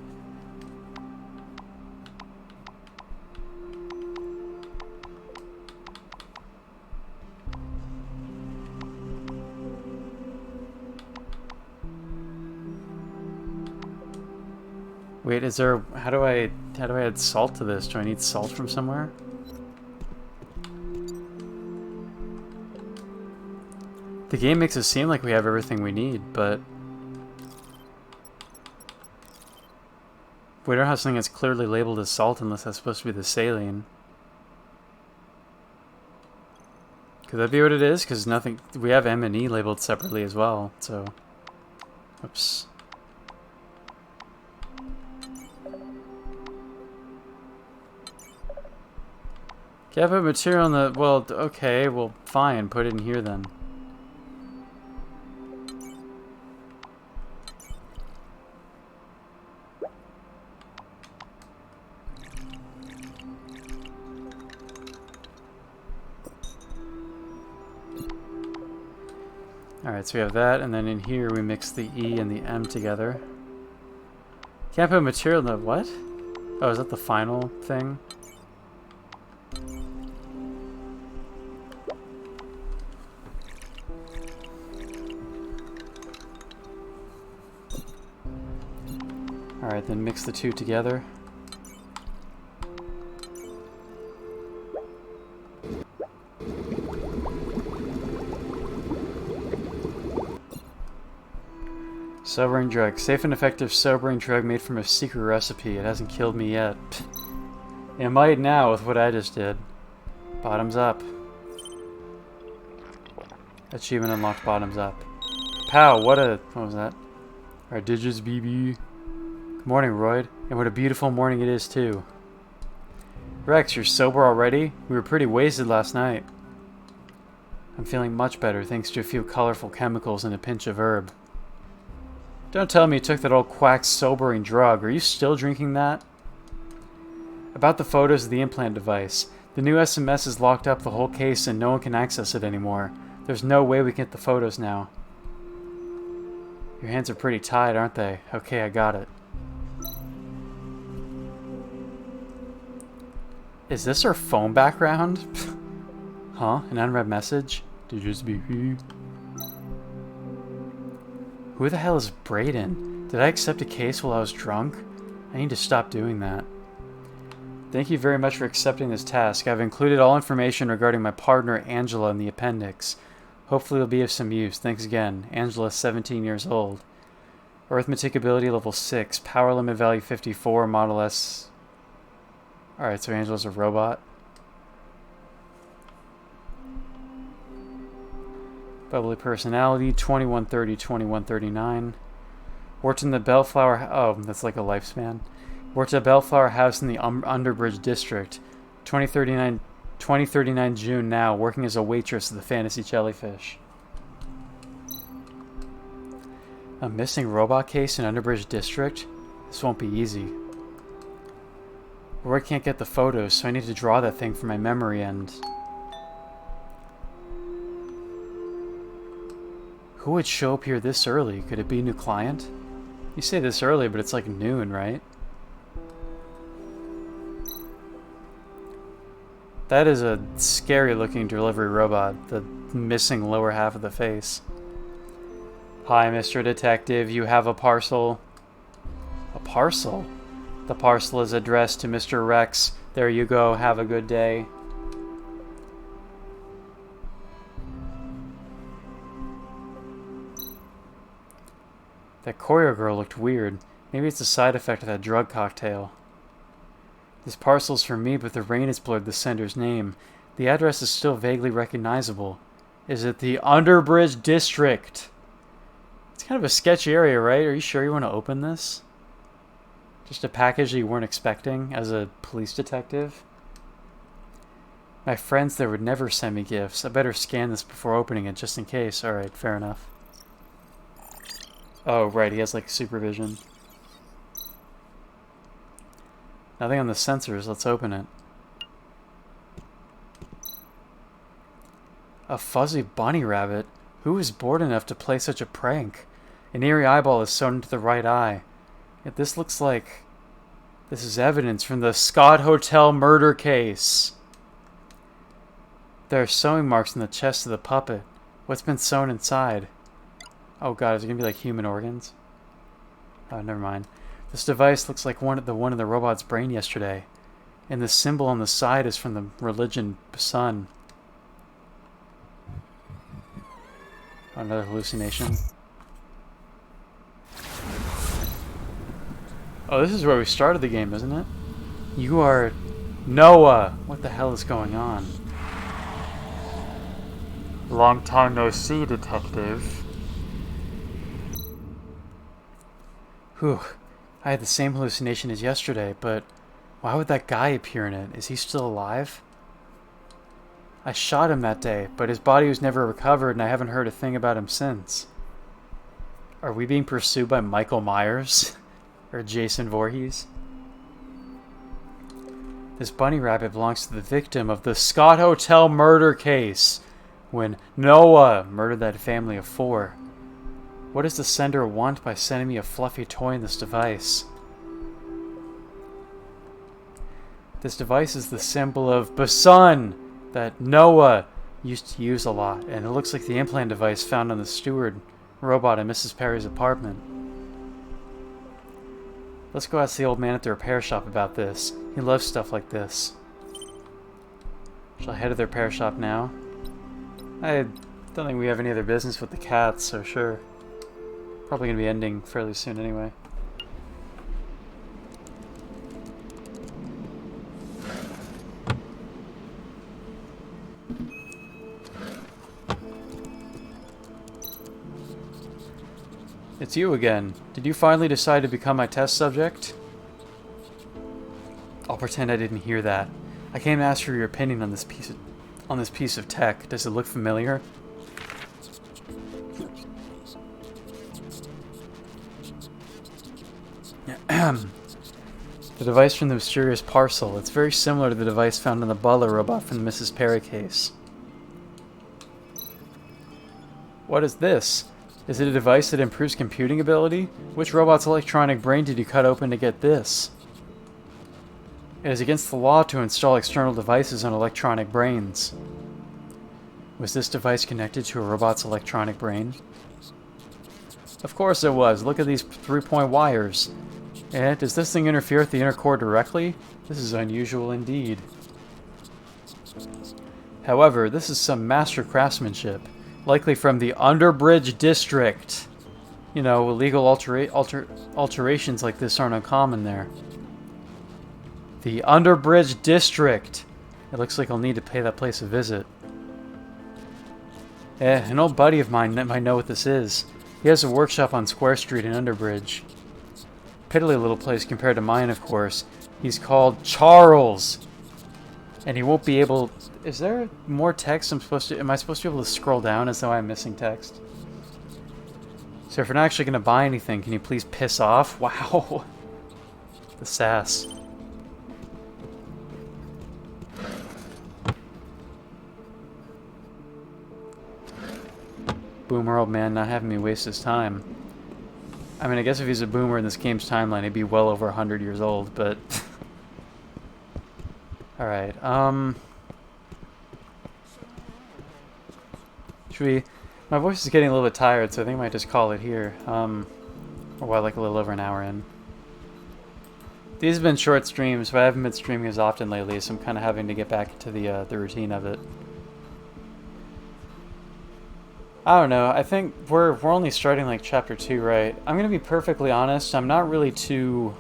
Wait, is there, how do I add salt to this? Do I need salt from somewhere? The game makes it seem like we have everything we need, but we don't have something that's clearly labeled as salt unless that's supposed to be the saline. Could that be what it is? Because nothing, we have M and E labeled separately as well, so, oops. Yeah, but material in the, well, okay, well, fine, put it in here then. Alright, so we have that, and then in here we mix the E and the M together. Can't put material in the, what? Oh, is that the final thing? Alright, then mix the two together. Sobering drug. Safe and effective sobering drug made from a secret recipe. It hasn't killed me yet. It might now with what I just did. Bottoms up. Achievement unlocked, bottoms up. Pow, what was that? Our digits, BB. Good morning, Royd. And what a beautiful morning it is, too. Rex, you're sober already? We were pretty wasted last night. I'm feeling much better thanks to a few colorful chemicals and a pinch of herb. Don't tell me you took that old quack sobering drug. Are you still drinking that? About the photos of the implant device. The new SMS has locked up the whole case and no one can access it anymore. There's no way we can get the photos now. Your hands are pretty tied, aren't they? Okay, I got it. Is this her phone background? Huh? An unread message? Did you just be... Who the hell is Brayden? Did I accept a case while I was drunk? I need to stop doing that. Thank you very much for accepting this task. I've included all information regarding my partner, Angela, in the appendix. Hopefully it'll be of some use. Thanks again. Angela, 17 years old. Arithmetic ability level 6. Power limit value 54. Model S. Alright, so Angela's a robot. Bubbly personality, 2130, 2139. Worked in the Bellflower... Oh, that's like a lifespan. Worked at Bellflower House in the Underbridge District. 2039 June now, working as a waitress at the Fantasy Jellyfish. A missing robot case in Underbridge District? This won't be easy. Roy can't get the photos, so I need to draw that thing from my memory and... Who would show up here this early? Could it be a new client? You say this early, but it's like noon, right? That is a scary looking delivery robot, the missing lower half of the face. Hi, Mr. Detective, you have a parcel. A parcel? The parcel is addressed to Mr. Rex. There you go, have a good day. That choreo girl looked weird. Maybe it's a side effect of that drug cocktail. This parcel's for me, but the rain has blurred the sender's name. The address is still vaguely recognizable. Is it the Underbridge District? It's kind of a sketchy area, right? Are you sure you want to open this? Just a package that you weren't expecting as a police detective? My friends there would never send me gifts. I better scan this before opening it, just in case. Alright, fair enough. Oh, right, he has like supervision. Nothing on the sensors. Let's open it. A fuzzy bunny rabbit? Who is bored enough to play such a prank? An eerie eyeball is sewn into the right eye. Yet this looks like... This is evidence from the Scott Hotel murder case. There are sewing marks in the chest of the puppet. What's been sewn inside? Oh god, is it gonna be like human organs? Oh, never mind. This device looks like the one in the robot's brain yesterday. And the symbol on the side is from the religion Sun. Another hallucination. Oh, this is where we started the game, isn't it? You are Noah! What the hell is going on? Long time no see, detective. Whew. I had the same hallucination as yesterday, but why would that guy appear in it? Is he still alive? I shot him that day, but his body was never recovered and I haven't heard a thing about him since. Are we being pursued by Michael Myers? Or Jason Voorhees? This bunny rabbit belongs to the victim of the Scott Hotel murder case, when Noah murdered that family of 4. What does the sender want by sending me a fluffy toy in this device? This device is the symbol of Basun that Noah used to use a lot, and it looks like the implant device found on the steward robot in Mrs. Perry's apartment. Let's go ask the old man at the repair shop about this. He loves stuff like this. Shall I head to the repair shop now? I don't think we have any other business with the cats, so sure. Probably going to be ending fairly soon anyway. It's you again. Did you finally decide to become my test subject? I'll pretend I didn't hear that. I came to ask for your opinion on this piece of tech. Does it look familiar? The device from the mysterious parcel. It's very similar to the device found on the Butler robot from the Mrs. Perry case. What is this? Is it a device that improves computing ability? Which robot's electronic brain did you cut open to get this? It is against the law to install external devices on electronic brains. Was this device connected to a robot's electronic brain? Of course it was. Look at these 3-point wires. And does this thing interfere with the inner core directly? This is unusual indeed. However, this is some master craftsmanship, likely from the Underbridge District. You know, illegal alterations like this aren't uncommon there. The Underbridge District. It looks like I'll need to pay that place a visit. An old buddy of mine might know what this is. He has a workshop on Square Street in Underbridge. Piddly little place compared to mine, of course. He's called Charles. And he won't be able... Is there more text am I supposed to be able to scroll down as though I'm missing text? So if you're not actually going to buy anything, can you please piss off? Wow. The sass. Boomer old man not having me waste his time. I mean, I guess if he's a boomer in this game's timeline, he'd be well over 100 years old, but... Alright, should we... My voice is getting a little bit tired, so I think I might just call it here. Or like a little over an hour in. These have been short streams, but I haven't been streaming as often lately, so I'm kind of having to get back into the routine of it. I don't know, I think we're only starting like chapter 2, right? I'm gonna be perfectly honest, I'm not really too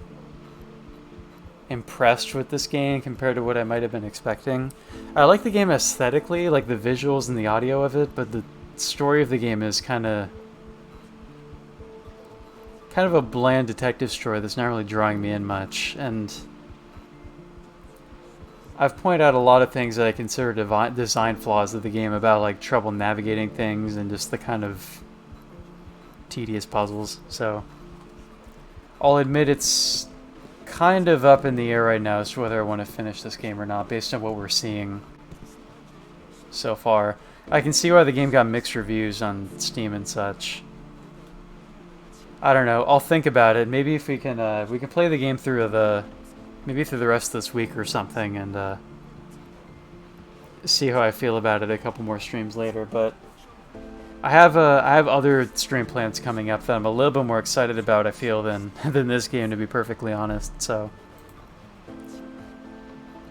impressed with this game compared to what I might have been expecting. I like the game aesthetically, like the visuals and the audio of it, but the story of the game is kind of a bland detective story that's not really drawing me in much, and I've pointed out a lot of things that I consider design flaws of the game about like trouble navigating things and just the kind of tedious puzzles. So I'll admit it's kind of up in the air right now as to whether I want to finish this game or not, based on what we're seeing so far. I can see why the game got mixed reviews on Steam and such. I don't know. I'll think about it. Maybe if we can play the game through maybe through the rest of this week or something, and see how I feel about it a couple more streams later. But I have other stream plans coming up that I'm a little bit more excited about, I feel, than this game, to be perfectly honest. So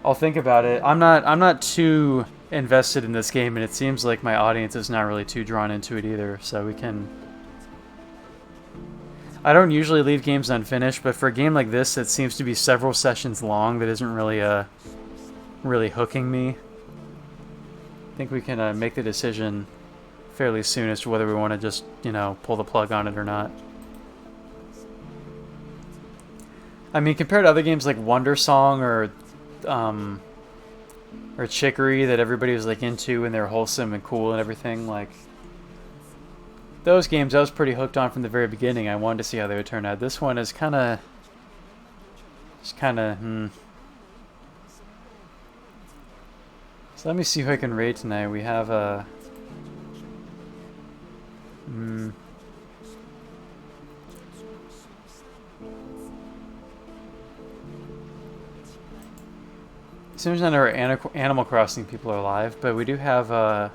I'll think about it. I'm not too invested in this game, and it seems like my audience is not really too drawn into it either. So we can. I don't usually leave games unfinished, but for a game like this that seems to be several sessions long, that isn't really hooking me, I think we can make the decision fairly soon as to whether we want to just, pull the plug on it or not. I mean, compared to other games like Wonder Song or Chicory that everybody was like into and they're wholesome and cool and everything, like those games I was pretty hooked on from the very beginning. I wanted to see how they would turn out. This one is kind of So let me see who I can raid tonight. We have a seems none of our Animal Crossing people are live, but we do have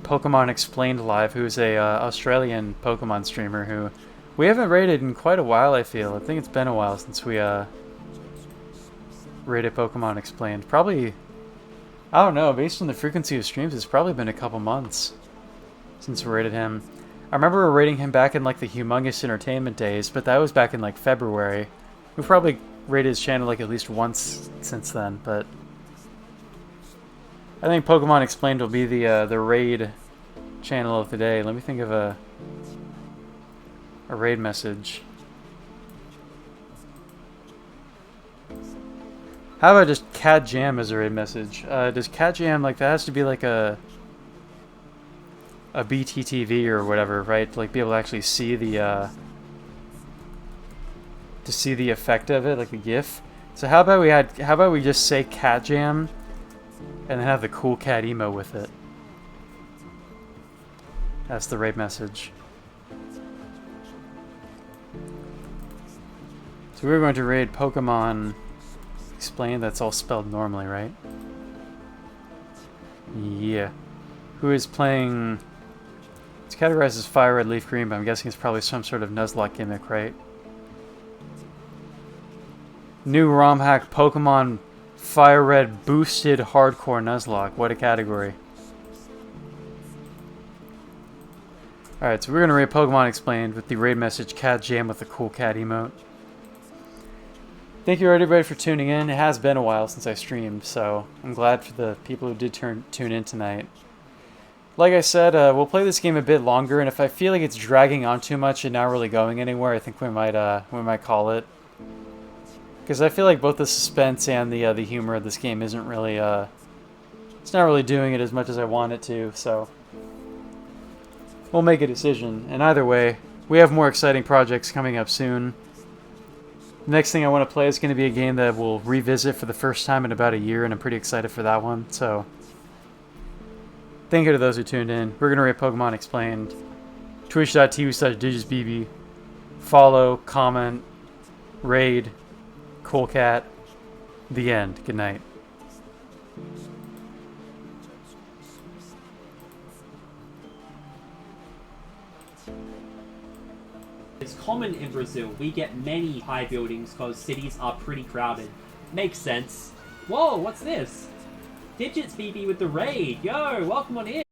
Pokemon Explained live, who's a Australian Pokemon streamer who we haven't raided in quite a while, I feel. I think it's been a while since we rated Pokemon Explained. Probably, I don't know, based on the frequency of streams, it's probably been a couple months since we rated him. I remember rating him back in like the Humongous Entertainment days, but that was back in like February. We've probably rated his channel like at least once since then, but I think Pokemon Explained will be the raid channel of the day. Let me think of a raid message. How about just Cat Jam as a raid message? Does Cat Jam, like, that has to be like a BTTV or whatever, right? To, like, be able to actually see the effect of it, like a GIF. So how about we just say Cat Jam and then have the cool cat emo with it. That's the raid message. So we're going to raid Pokemon Explained. That's all spelled normally, right? Yeah. Who is playing... It's categorized as Fire Red, Leaf Green, but I'm guessing it's probably some sort of Nuzlocke gimmick, right? New ROM hack Pokemon Fire Red Boosted Hardcore Nuzlocke. What a category. Alright, so we're going to raid Pokemon Explained with the raid message Cat Jam with the cool cat emote. Thank you everybody for tuning in. It has been a while since I streamed, so I'm glad for the people who did tune in tonight. Like I said, we'll play this game a bit longer, and if I feel like it's dragging on too much and not really going anywhere, I think we might call it. Because I feel like both the suspense and the humor of this game isn't really it's not really doing it as much as I want it to. So we'll make a decision. And either way, we have more exciting projects coming up soon. The next thing I want to play is going to be a game that we'll revisit for the first time in about a year, and I'm pretty excited for that one. So thank you to those who tuned in. We're going to rate Pokemon Explained. Twitch.tv/DigisBB. Follow, comment, raid, cool cat. The end. Good night. It's common in Brazil. We get many high buildings because cities are pretty crowded. Makes sense. Whoa, what's this? Digits BB with the raid. Yo, welcome on in.